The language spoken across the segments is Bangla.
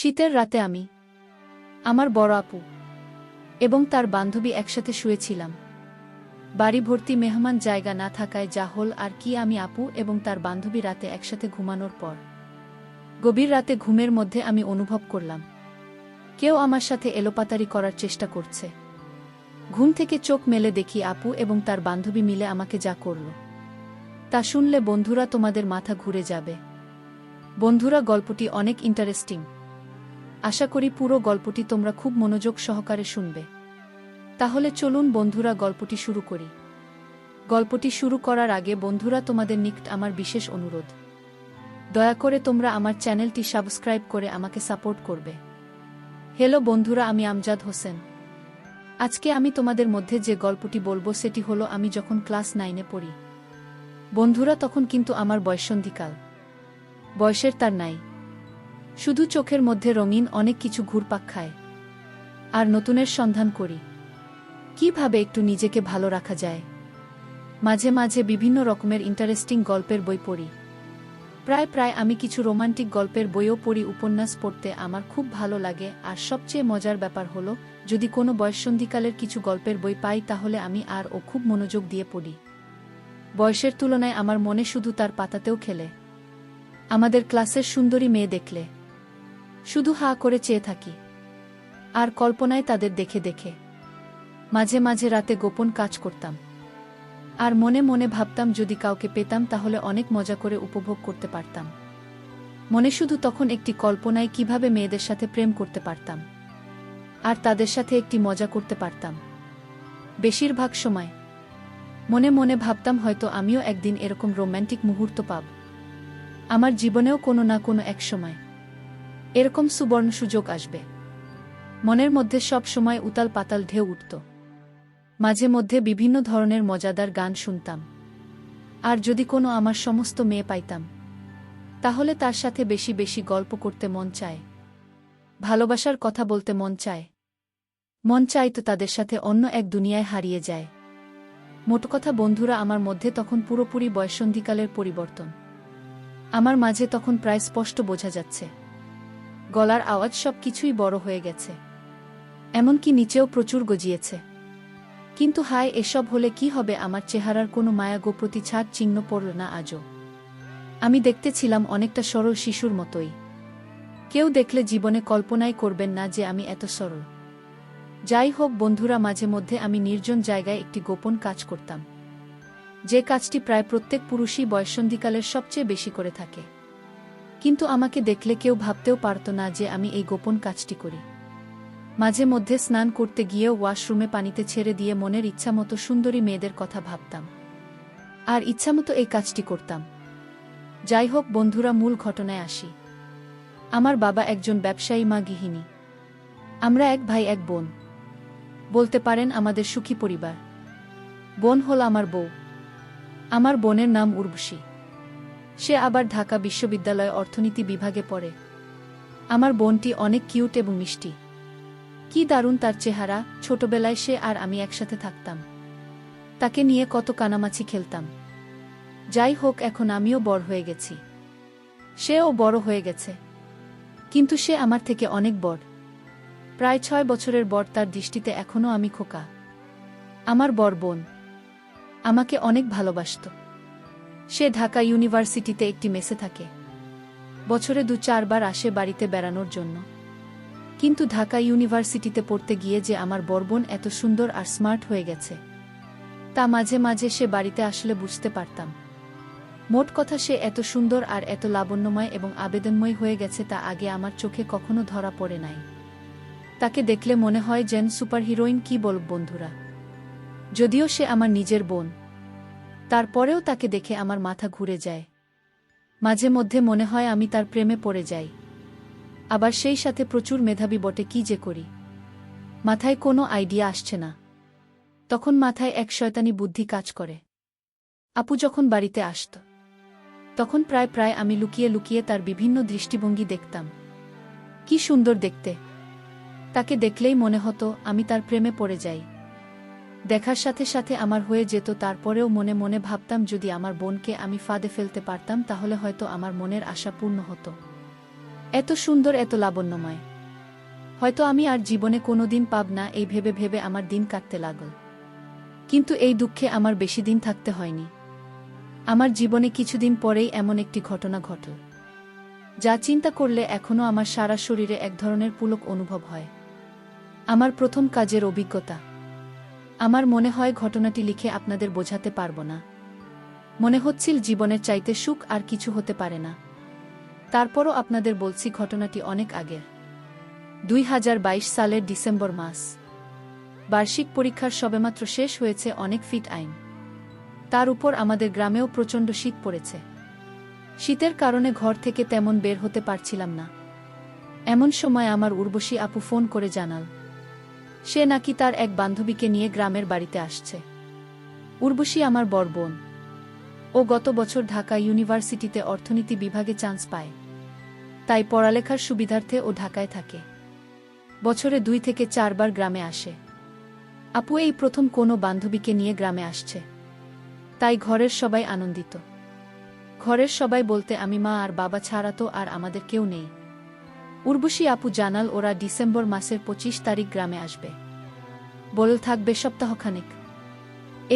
শীতের রাতে আমি, আমার বড় আপু এবং তার বান্ধবী একসাথে শুয়েছিলাম। বাড়ি ভর্তি মেহমান, জায়গা না থাকায় যা হল আর কি। আমি, আপু এবং তার বান্ধবী রাতে একসাথে ঘুমানোর পর গভীর রাতে ঘুমের মধ্যে আমি অনুভব করলাম কেউ আমার সাথে এলোপাতাড়ি করার চেষ্টা করছে। ঘুম থেকে চোখ মেলে দেখি আপু এবং তার বান্ধবী মিলে আমাকে যা করল তা শুনলে বন্ধুরা তোমাদের মাথা ঘুরে যাবে। বন্ধুরা, গল্পটি অনেক ইন্টারেস্টিং। আশা করি পুরো গল্পটি তোমরা খুব মনোযোগ সহকারে শুনবে। তাহলে চলুন বন্ধুরা, গল্পটি শুরু করি। গল্পটি শুরু করার আগে বন্ধুরা, তোমাদের নিকট আমার বিশেষ অনুরোধ, দয়া করে তোমরা আমার চ্যানেলটি সাবস্ক্রাইব করে আমাকে সাপোর্ট করবে। হ্যালো বন্ধুরা, আমি আমজাদ হোসেন। আজকে আমি তোমাদের মধ্যে যে গল্পটি বলবো সেটি হলো আমি যখন ক্লাস 9-এ পড়ি। বন্ধুরা, তখন কিন্তু আমার বয়ঃসন্ধিকাল। বয়সের তার নাই, শুধু চোখের মধ্যে রঙিন অনেক কিছু ঘুরপাক খায়। আর নতুনের সন্ধান করি, কিভাবে একটু নিজেকে ভালো রাখা যায়। মাঝে মাঝে বিভিন্ন রকমের ইন্টারেস্টিং গল্পের বই পড়ি। প্রায় আমি কিছু রোমান্টিক গল্পের বইও পড়ি। উপন্যাস পড়তে আমার খুব ভালো লাগে। আর সবচেয়ে মজার ব্যাপার হলো, যদি কোনো বয়ঃসন্ধিকালের কিছু গল্পের বই পাই তাহলে আমি খুব মনোযোগ দিয়ে পড়ি। বয়সের তুলনায় আমার মনে শুধু তার পাতাতেও খেলে। আমাদের ক্লাসের সুন্দরী মেয়ে দেখলে শুধু হা করে চেয়ে থাকি, আর কল্পনায় তাদের দেখে দেখে মাঝে মাঝে রাতে গোপন কাজ করতাম। আর মনে মনে ভাবতাম যদি কাউকে পেতাম তাহলে অনেক মজা করে উপভোগ করতে পারতাম। মনে শুধু তখন একটি কল্পনায় কিভাবে মেয়েদের সাথে প্রেম করতে পারতাম আর তাদের সাথে একটি মজা করতে পারতাম। বেশিরভাগ সময় মনে মনে ভাবতাম হয়তো আমিও একদিন এরকম রোম্যান্টিক মুহূর্ত পাব। আমার জীবনেও কোনো না কোনো এক সময় এরকম সুবর্ণ সুযোগ আসবে। মনের মধ্যে সব সময় উতাল পাতাল ঢেউ উঠত। মাঝে মধ্যে বিভিন্ন ধরনের মজাদার গান শুনতাম। আর যদি কোনো আমার সমস্ত মেয়ে পাইতাম তাহলে তার সাথে বেশি বেশি গল্প করতে মন চায়, ভালোবাসার কথা বলতে মন চায়। মন চায় তো তাদের সাথে অন্য এক দুনিয়ায় হারিয়ে যায়। মোট কথা বন্ধুরা, আমার মধ্যে তখন পুরোপুরি বয়ঃসন্ধিকালের পরিবর্তন। আমার মাঝে তখন প্রায় স্পষ্ট বোঝা যাচ্ছে গলার আওয়াজ, সব কিছুই বড় হয়ে গেছে, এমনকি নিচেও প্রচুর গজিয়েছে। কিন্তু হায়, এসব হলে কি হবে? আমার চেহারার কোনো মায়া গো প্রতিছাড় চিহ্ন পড়ল না আজও। আমি দেখতে ছিলাম অনেকটা সরল শিশুর মতোই। কেউ দেখলে জীবনে কল্পনাই করবেন না যে আমি এত সরল। যাই হোক বন্ধুরা, মাঝে মধ্যে আমি নির্জন জায়গায় একটি গোপন কাজ করতাম, যে কাজটি প্রায় প্রত্যেক পুরুষই বয়ঃসন্ধিকালের সবচেয়ে বেশি করে থাকে। কিন্তু আমাকে দেখলে কেউ ভাবতেও পারত না যে আমি এই গোপন কাজটি করি। মাঝে মধ্যে স্নান করতে গিয়েও ওয়াশরুমে পানিতে ছেড়ে দিয়ে মনের ইচ্ছামতো সুন্দরী মেয়েদের কথা ভাবতাম আর ইচ্ছামতো এই কাজটি করতাম। যাই হোক বন্ধুরা, মূল ঘটনায় আসি। আমার বাবা একজন ব্যবসায়ী, মা গৃহিণী। আমরা এক ভাই এক বোন। বলতে পারেন আমাদের সুখী পরিবার। বোন হল আমার বউ। আমার বোনের নাম উর্বশী। সে আবার ঢাকা বিশ্ববিদ্যালয়ে অর্থনীতি বিভাগে পড়ে। আমার বোনটি অনেক কিউট এবং মিষ্টি। কি দারুণ তার চেহারা! ছোটবেলায় সে আর আমি একসাথে থাকতাম। তাকে নিয়ে কত কানামাছি খেলতাম। যাই হোক, এখন আমিও বড় হয়ে গেছি, সেও বড় হয়ে গেছে। কিন্তু সে আমার থেকে অনেক বড়, প্রায় 6 বছরের বড়। তার দৃষ্টিতে এখনও আমি খোকা। আমার বড় বোন আমাকে অনেক ভালোবাসত। সে ঢাকা ইউনিভার্সিটিতে একটি মেসে থাকে। বছরে 2-4 বার আসে বাড়িতে বেড়ানোর জন্য। কিন্তু ঢাকা ইউনিভার্সিটিতে পড়তে গিয়ে যে আমার বড় বোন এত সুন্দর আর স্মার্ট হয়ে গেছে তা মাঝে মাঝে সে বাড়িতে আসলে বুঝতে পারতাম। মোট কথা, সে এত সুন্দর আর এত লাবণ্যময় এবং আবেদনময় হয়ে গেছে তা আগে আমার চোখে কখনো ধরা পড়ে নাই। তাকে দেখলে মনে হয় যেন সুপার হিরোইন। কি বলব বন্ধুরা, যদিও সে আমার নিজের বোন, তারপরেও তাকে দেখে আমার মাথা ঘুরে যায়। মাঝে মধ্যে মনে হয় আমি তার প্রেমে পড়ে যাই। আবার সেই সাথে প্রচুর মেধাবী বটে। কি যে করি, মাথায় কোনো আইডিয়া আসছে না। তখন মাথায় এক শয়তানি বুদ্ধি কাজ করে। আপু যখন বাড়িতে আসত তখন প্রায় আমি লুকিয়ে লুকিয়ে তার বিভিন্ন দৃষ্টিভঙ্গি দেখতাম। কি সুন্দর দেখতে! তাকে দেখলেই মনে হতো আমি তার প্রেমে পড়ে যাই। দেখার সাথে সাথে আমার হয়ে যেত। তারপরেও মনে মনে ভাবতাম যদি আমার বোনকে আমি ফাঁদে ফেলতে পারতাম তাহলে হয়তো আমার মনের আশা পূর্ণ হতো। এত সুন্দর, এত লাবণ্যময়। হয়তো আমি আর জীবনে কোনোদিন পাব না, এই ভেবে ভেবে আমার দিন কাটতে লাগল। কিন্তু এই দুঃখে আমার বেশি দিন থাকতে হয়নি। আমার জীবনে কিছুদিন পরেই এমন একটি ঘটনা ঘটল, যা চিন্তা করলে এখনও আমার সারা শরীরে এক ধরনের পুলক অনুভব হয়। আমার প্রথম কাজের অভিজ্ঞতা। আমার মনে হয় ঘটনাটি লিখে আপনাদের বোঝাতে পারব না। মনে হচ্ছিল জীবনের চাইতে সুখ আর কিছু হতে পারে না। তারপরও আপনাদের বলছি, ঘটনাটি অনেক আগের। 2022 সালের ডিসেম্বর মাস। বার্ষিক পরীক্ষার সবেমাত্র শেষ হয়েছে, অনেক ফিট আইন। তার উপর আমাদের গ্রামেও প্রচণ্ড শীত পড়েছে। শীতের কারণে ঘর থেকে তেমন বের হতে পারছিলাম না। এমন সময় আমার উর্বশী আপু ফোন করে জানাল, সে নাকি তার এক বান্ধবীকে নিয়ে গ্রামের বাড়িতে আসছে। উর্বশী আমার বড় বোন। ও গত বছর ঢাকা ইউনিভার্সিটিতে অর্থনীতি বিভাগে চান্স পায়, তাই পড়ালেখার সুবিধার্থে ও ঢাকায় থাকে। বছরে 2 থেকে 4 বার গ্রামে আসে। আপু এই প্রথম কোনো বান্ধবীকে নিয়ে গ্রামে আসছে, তাই ঘরের সবাই আনন্দিত। ঘরের সবাই বলতে আমি, মা আর বাবা ছাড়া তো আর আমাদের কেউ নেই। উর্বশী আপু জানাল ওরা ডিসেম্বর মাসের 25 তারিখ গ্রামে আসবে, বলে থাকবে সপ্তাহখানেক।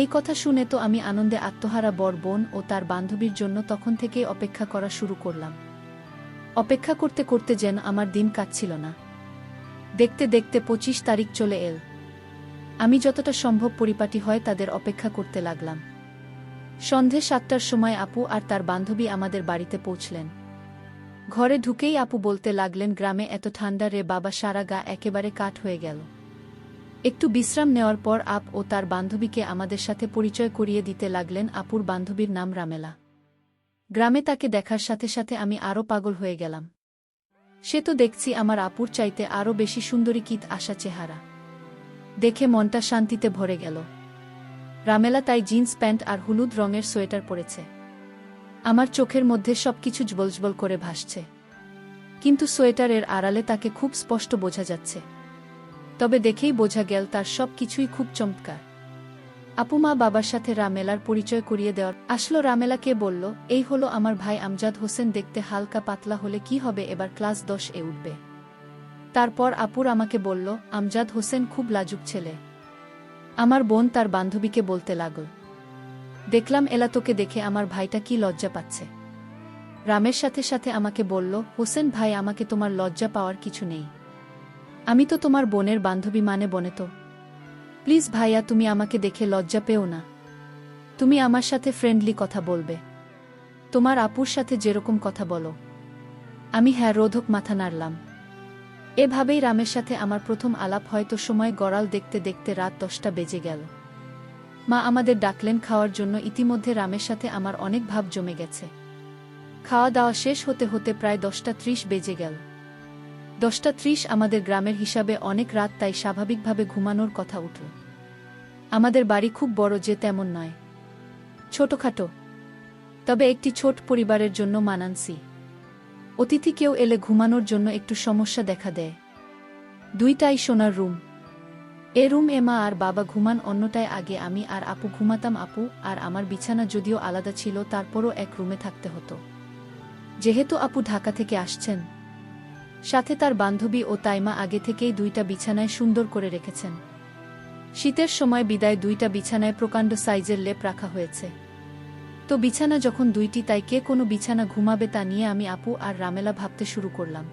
এই কথা শুনে তো আমি আনন্দে আত্মহারা বড় বোন ও তার বান্ধবীর জন্য তখন থেকেই অপেক্ষা করা শুরু করলাম। অপেক্ষা করতে করতে যেন আমার দিন কাটছিল না। দেখতে দেখতে 25 তারিখ চলে এল। আমি যতটা সম্ভব পরিপাটি হয় তাদের অপেক্ষা করতে লাগলাম। সন্ধে 7টার সময় আপু আর তার বান্ধবী আমাদের বাড়িতে পৌঁছলেন। ঘরে ঢুকেই আপু বলতে লাগলেন, গ্রামে এত ঠান্ডা রে বাবা, সারা গা একেবারে কাঠ হয়ে গেল। একটু বিশ্রাম নেওয়ার পর আপ ও তার বান্ধবীকে আমাদের সাথে পরিচয় করিয়ে দিতে লাগলেন। আপুর বান্ধবীর নাম রামেলা। গ্রামে তাকে দেখার সাথে সাথে আমি আরও পাগল হয়ে গেলাম। সে তো দেখছি আমার আপুর চাইতে আরও বেশি সুন্দরী, কিত আশা চেহারা। দেখে মনটা শান্তিতে ভরে গেল। রামেলা তাই জিন্স প্যান্ট আর হলুদ রঙের সোয়েটার পরেছে। আমার চোখের মধ্যে সবকিছু জ্বলজ্বল করে ভাসছে, কিন্তু সোয়েটারের আড়ালে তাকে খুব স্পষ্ট বোঝা যাচ্ছে। তবে দেখেই বোঝা গেল তার সব কিছুই খুব চমৎকার। আপু মা বাবার সাথে রামেলার পরিচয় করিয়ে দেওয়ার আসলো। রামেলাকে বলল, এই হলো আমার ভাই আমজাদ হোসেন, দেখতে হালকা পাতলা হলে কি হবে, এবার ক্লাস 10 এ উঠবে। তারপর আপুর আমাকে বলল, আমজাদ হোসেন খুব লাজুক ছেলে। আমার বোন তার বান্ধবীকে বলতে লাগল, দেখলাম এলা তোকে দেখে আমার ভাইটা কি লজ্জা পাচ্ছে। রামের সাথে সাথে আমাকে বলল, হোসেন ভাই, আমাকে তোমার লজ্জা পাওয়ার কিছু নেই। আমি তো তোমার বোনের বান্ধবী, মানে বনে তো। প্লিজ ভাইয়া, তুমি আমাকে দেখে লজ্জা পেও না। তুমি আমার সাথে ফ্রেন্ডলি কথা বলবে, তোমার আপুর সাথে যেরকম কথা বলো। আমি হ্যাঁ রোধক মাথা নাড়লাম। এভাবেই রামের সাথে আমার প্রথম আলাপ। হয়তো সময় গড়াল দেখতে দেখতে রাত 10টা বেজে গেল। মা আমাদের ডাকলেন খাওয়ার জন্য। ইতিমধ্যে রামের সাথে আমার অনেক ভাব জমে গেছে। খাওয়া দাওয়া শেষ হতে হতে প্রায় 10টা 30 বেজে গেল। 10টা 30 আমাদের গ্রামের হিসাবে অনেক রাত, তাই স্বাভাবিকভাবে ঘুমানোর কথা উঠল। আমাদের বাড়ি খুব বড় যে তেমন নয়, ছোটখাটো, তবে একটি ছোট পরিবারের জন্য মানানসই। অতিথি কেউ এলে ঘুমানোর জন্য একটু সমস্যা দেখা দেয়। 2টাই সোনার রুম। এ রুম এ মা আর বাবা ঘুমান, অন্যটায় আগে আমি আর আপু ঘুমাতাম। আপু আর আমার বিছানা যদিও আলাদা ছিল, তারপরও এক রুমে থাকতে হতো, যেহেতু আপু ঢাকা থেকে আসছেন। সাথে তার বান্ধবী ও তাইমা আগে থেকেই 2টা বিছানায় সুন্দর করে রেখেছেন। শীতের সময় বিদায় 2টা বিছানায় প্রকাণ্ড সাইজের লেপ রাখা হয়েছে। তো বিছানা যখন 2টি, তাই কে কোনো বিছানা ঘুমাবে তা নিয়ে আমি, আপু আর রামেলা ভাবতে শুরু করলাম।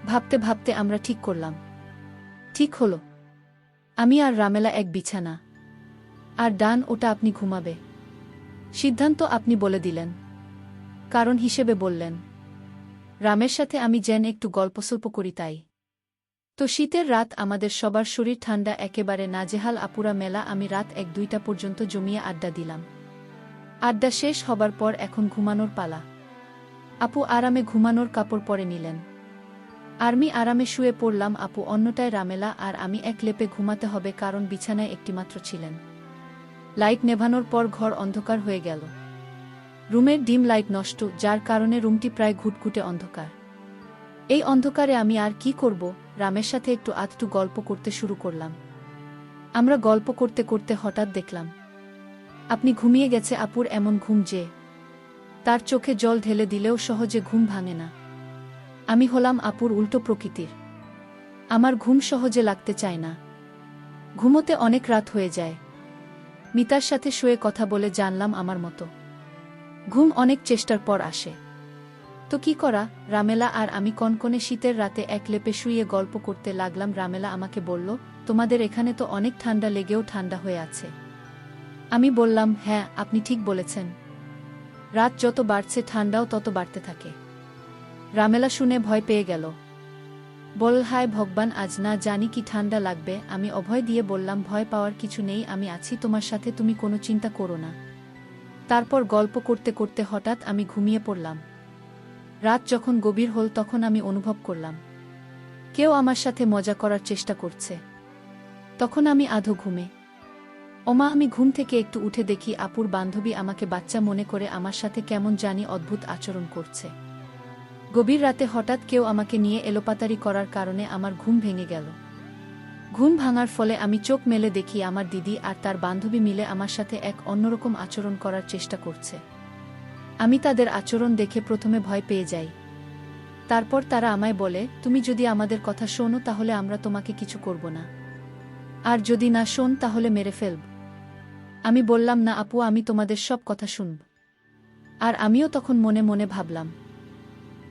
ভাবতে ভাবতে আমরা ঠিক করলাম, ঠিক হলো, আমি আর রামেলা এক বিছানা, আর ডান ওটা আপনি ঘুমাবে। সিদ্ধান্ত আপনি বলে দিলেন, কারণ হিসেবে বললেন। রামের সাথে আমি যেন একটু গল্পসল্প করি তাই। তো শীতের রাত, আমাদের সবার শরীর ঠান্ডা, একেবারে নাজেহাল। আপুরা মেলা আমি রাত 1-2টা পর্যন্ত জমিয়ে আড্ডা দিলাম। আড্ডা শেষ হবার পর এখন ঘুমানোর পালা। আপু আরামে ঘুমানোর কাপড় পরে নিলেন। আমি আরামে শুয়ে পড়লাম। আপু অন্যটায়, রামেলা আর আমি এক লেপে ঘুমাতে হবে, কারণ বিছানায় একটিমাত্র ছিলেন। লাইট নেভানোর পর ঘর অন্ধকার হয়ে গেল। রুমের ডিম লাইট নষ্ট, যার কারণে রুমটি প্রায় ঘুটঘুটে অন্ধকার। এই অন্ধকারে আমি আর কি করব, রামের সাথে একটু আধটু গল্প করতে শুরু করলাম। আমরা গল্প করতে করতে হঠাৎ দেখলাম আপনি ঘুমিয়ে গেছে। আপুর এমন ঘুম যে তার চোখে জল ঢেলে দিলেও সহজে ঘুম ভাঙে না। আমি হলাম আপুর উল্টো প্রকৃতির। আমার ঘুম সহজে লাগতে চায় না। ঘুমোতে অনেক রাত হয়ে যায়। মিতার সাথে শুয়ে কথা বলে জানলাম আমার মতো ঘুম অনেক চেষ্টার পর আসে। তো কি করা, রামেলা আর আমি কনকনে শীতের রাতে এক লেপে শুয়ে গল্প করতে লাগলাম। রামেলা আমাকে বলল, তোমাদের এখানে তো অনেক ঠান্ডা লেগেও ঠান্ডা হয়ে আছে। আমি বললাম, হ্যাঁ আপনি ঠিক বলেছেন, রাত যত বাড়ছে ঠান্ডাও তত বাড়তে থাকে। রামেলা শুনে ভয় পেয়ে গেল। বল, হায় ভগবান, আজ না জানি কি ঠান্ডা লাগবে। আমি অভয় দিয়ে বললাম, ভয় পাওয়ার কিছু নেই, আমি আছি তোমার সাথে, তুমি কোনো চিন্তা করো না। তারপর গল্প করতে করতে হঠাৎ আমি ঘুমিয়ে পড়লাম। রাত যখন গভীর হল তখন আমি অনুভব করলাম কেউ আমার সাথে মজা করার চেষ্টা করছে। তখন আমি আধো ঘুমে। ওমা, আমি ঘুম থেকে একটু উঠে দেখি আপুর বান্ধবী আমাকে বাচ্চা মনে করে আমার সাথে কেমন জানি অদ্ভুত আচরণ করছে। গভীর রাতে হঠাৎ কেউ আমাকে নিয়ে এলোপাতারি করার কারণে আমার ঘুম ভেঙে গেল। ঘুম ভাঙার ফলে আমি চোখ মেলে দেখি আমার দিদি আর তার বান্ধবী মিলে আমার সাথে এক অন্যরকম আচরণ করার চেষ্টা করছে। আমি তাদের আচরণ দেখে প্রথমে ভয় পেয়ে যাই। তারপর তারা আমায় বলে, তুমি যদি আমাদের কথা শোনো তাহলে আমরা তোমাকে কিছু করব না, আর যদি না শোন তাহলে মেরে ফেলব। আমি বললাম, না আপু, আমি তোমাদের সব কথা শুনব। আর আমিও তখন মনে মনে ভাবলাম,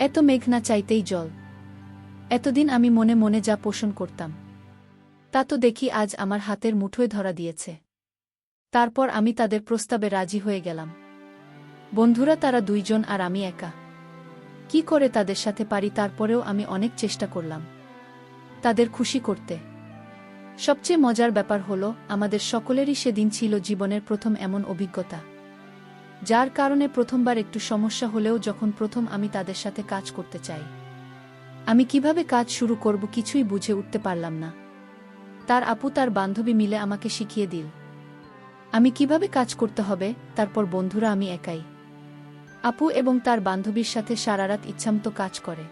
এত মেঘ না চাইতেই জল। এতদিন আমি মনে মনে যা পোষণ করতাম তা তো দেখি আজ আমার হাতের মুঠোয় ধরা দিয়েছে। তারপর আমি তাদের প্রস্তাবে রাজি হয়ে গেলাম। বন্ধুরা তারা দুইজন আর আমি একা। কি করে তাদের সাথে পারি, তারপরেও আমি অনেক চেষ্টা করলাম তাদের খুশি করতে। সবচেয়ে মজার ব্যাপার হলো, আমাদের সকলেরই সেদিন ছিল জীবনের প্রথম এমন অভিজ্ঞতা, যার কারণে প্রথমবার একটু সমস্যা হলেও যখন প্রথম আমি তাদের সাথে কাজ করতে চাই, আমি কিভাবে কাজ শুরু করব কিছুই বুঝে উঠতে পারলাম না। তার আপু তার বান্ধবী মিলে আমাকে শিখিয়ে দিল আমি কিভাবে কাজ করতে হবে। তারপর বন্ধুরা আমি একাই আপু এবং তার বান্ধবীর সাথে সারারাত ইচ্ছামতো কাজ করে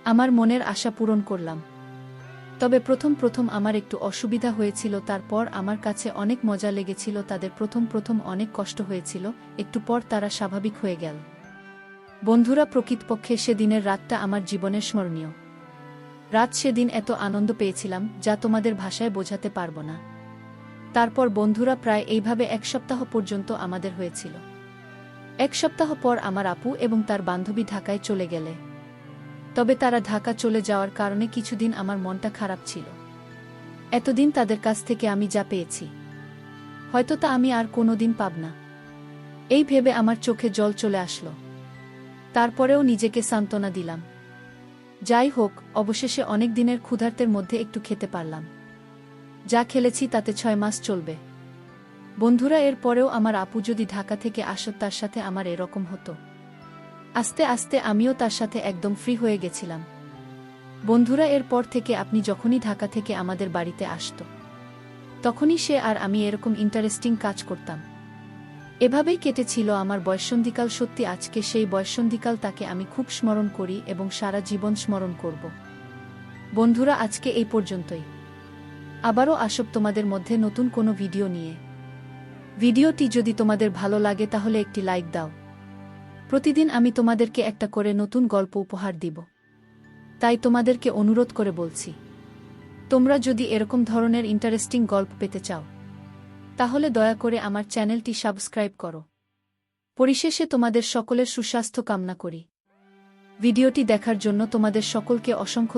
আমার মনের আশা পূরণ করলাম। তবে প্রথম প্রথম আমার একটু অসুবিধা হয়েছিল, তারপর আমার কাছে অনেক মজা লেগেছিল। তাদের প্রথম প্রথম অনেক কষ্ট হয়েছিল, একটু পর তারা স্বাভাবিক হয়ে গেল। বন্ধুরা, প্রকৃতপক্ষে সেদিনের রাতটা আমার জীবনের স্মরণীয় রাত। সেদিন এত আনন্দ পেয়েছিলাম যা তোমাদের ভাষায় বোঝাতে পারবো না। তারপর বন্ধুরা প্রায় এইভাবে এক সপ্তাহ পর্যন্ত আমাদের হয়েছিল। এক সপ্তাহ পর আমার আপু এবং তার বান্ধবী ঢাকায় চলে গেলে। তবে তারা ঢাকা চলে যাওয়ার কারণে কিছুদিন আমার মনটা খারাপ ছিল। এতদিন তাদের কাছ থেকে আমি যা পেয়েছি হয়তো তা আমি আর কোনোদিন পাব না, এই ভেবে আমার চোখে জল চলে আসলো। তারপরেও নিজেকে সান্ত্বনা দিলাম, যাই হোক, অবশেষে অনেক দিনের ক্ষুধার্তের মধ্যে একটু খেতে পারলাম। যা খেলেছি তাতে 6 মাস চলবে। বন্ধুরা, এর পরেও আমার আপু যদি ঢাকা থেকে আসত তার সাথে আমার এরকম হতো। আস্তে আস্তে আমিও তার সাথে একদম ফ্রি হয়ে গেছিলাম। বন্ধুরা, এর পর থেকে আপনি যখনই ঢাকা থেকে আমাদের বাড়িতে আসত তখনই সে আর আমি এরকম ইন্টারেস্টিং কাজ করতাম। এভাবেই কেটেছিল আমার বয়ঃসন্ধিকাল। সত্যি আজকে সেই বয়ঃসন্ধিকাল, তাকে আমি খুব স্মরণ করি এবং সারা জীবন স্মরণ করব। বন্ধুরা, আজকে এই পর্যন্তই। আবারও আসব তোমাদের মধ্যে নতুন কোনো ভিডিও নিয়ে। ভিডিওটি যদি তোমাদের ভালো লাগে তাহলে একটি লাইক দাও। প্রতিদিন আমি তোমাদেরকে একটা করে নতুন গল্প উপহার দিব, তাই তোমাদেরকে অনুরোধ করে বলছি, তোমরা যদি এরকম ধরনের ইন্টারেস্টিং গল্প পেতে চাও তাহলে দয়া করে আমার চ্যানেলটি সাবস্ক্রাইব করো। পরিশেষে তোমাদের সকলের সুস্বাস্থ্য কামনা করি। ভিডিওটি দেখার জন্য তোমাদের সকলকে অসংখ্য